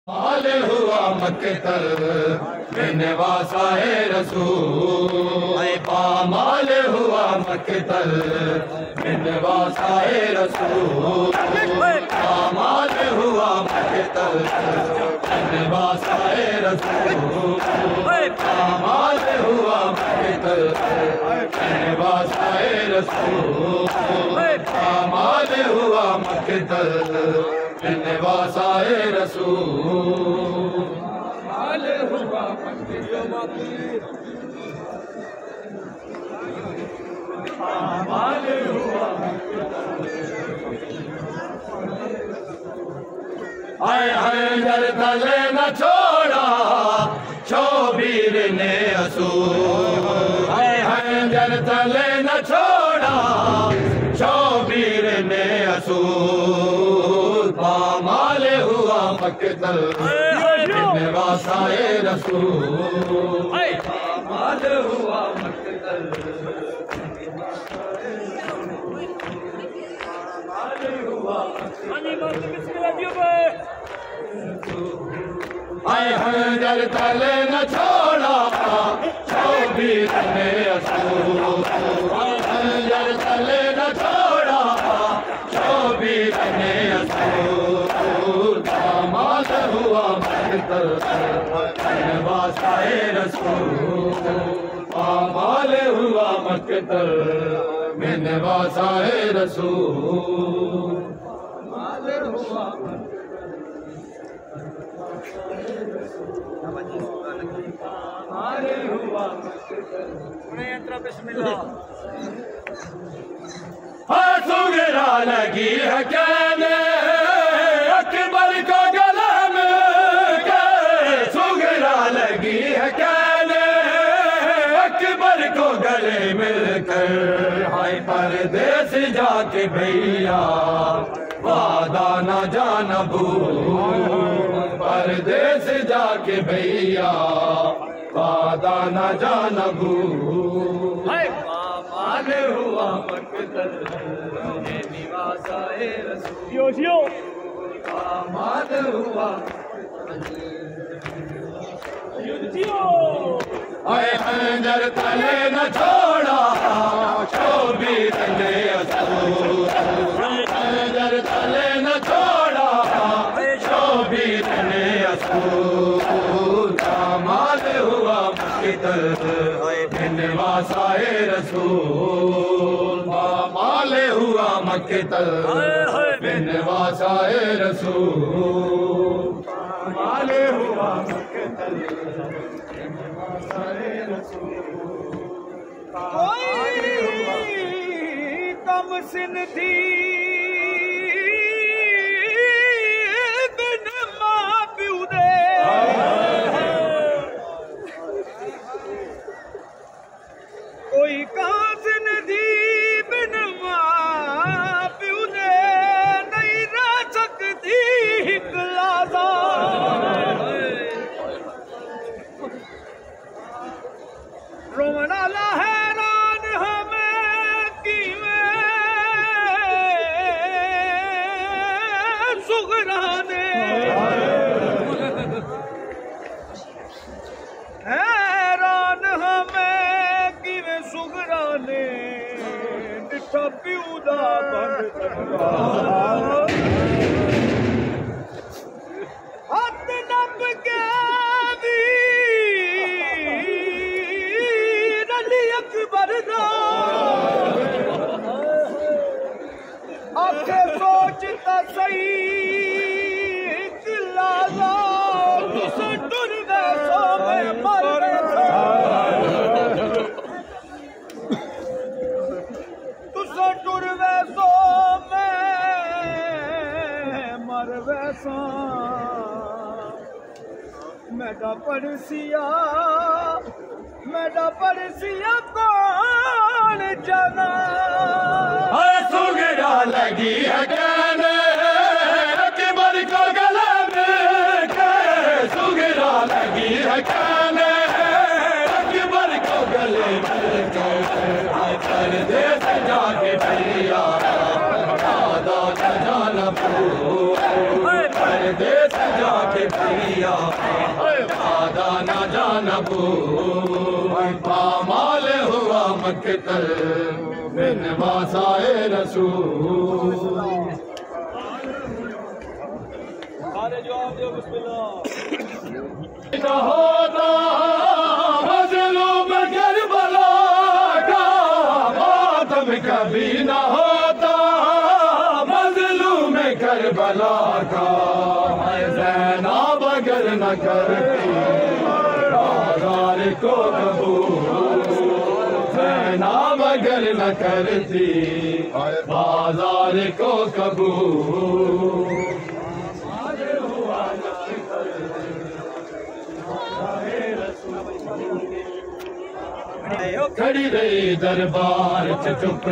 माल हुआ मक्तल में वासाए रसूल, पामाल हुआ मक्तल में वासाए रसूल, पामाल हुआ मक्तल में वासाए रसूल, पामाल हुआ मक्तल में वासाए रसूल, पामाल हुआ मक्तल वासाए रसूल, माल हुआ माल हुआ आए हंजर तले न छोड़ा शोबीर ने असूल, आए हंजर तले न छोड़ा शोबीर ने असूल, पामाल हुआ मक्तल में वासाए रसूल, पामाल हुआ मक्तल आए हंजर तले न छोड़ा शोबीर ने असूल, हंजर तले न छोड़ा शोबीर ने असूल, पामाल हुआ मक्तल में वासाए रसूल, पामाल हुआ मक्तल में वासाए रसूल, पामाल हुआ सुगरा लगी है कहने अकबर को गले में के, सुगरा लगी है कहने अकबर को गले मिलकर, हाय परदेस जाके भैया वादा न जाना भूल, परदेस जाके भैया वादा न जाना भूल, पामाल हुआ मक्तल में निवासाए रसूल, पामाल हुआ आए हंजर तले न छोड़ा शोबीर ने असूल, हंजर तले न छोड़ा शोबीर ने असूल, पामाल हुआ मक्तल में वासाए रसूल, पामाल हुआ मक्तल में वासाए रसूल, पामाल हुआ मक्तल में वासाए रसूल, कोई कम सिन थी बिन मां प्यू दे, कोई कासिन थी बिन मां प्यू दे, नहीं रह सकती हिक लाज़ा, रोवन आला हैरान हमें कीवें सुगराने, हैरान हमें कीवें सुगराने, डिठा प्यू दा हथ नप के अकबर दा आखे सोचता सही लाला, तुस टुर वैसो में मर वैसा, तुस टुर वैसो में मर वैसा, मेरा पड़सिया मेरा पड़सिया कौन जाना, सुगरा लगी है कहने अकबर को गले में के, सुगरा लगी है कहने अकबर को गले में के, परदेस जाके भैया वादा न जाना भूल, परदेस जाके भैया किया वादा न जानबू पामाल हुआ मक्तल बिन वासाए रसूल सारे जवाब दो बिस्मिल्लाह न होता मजलूम करबला का मातम कभी न होता मजलूम करबला का ज़ैनब अगर न करती बाजार को कबूल ज़ैनब अगर न करती बाजार को कबूल खड़ी रही दरबार च चुप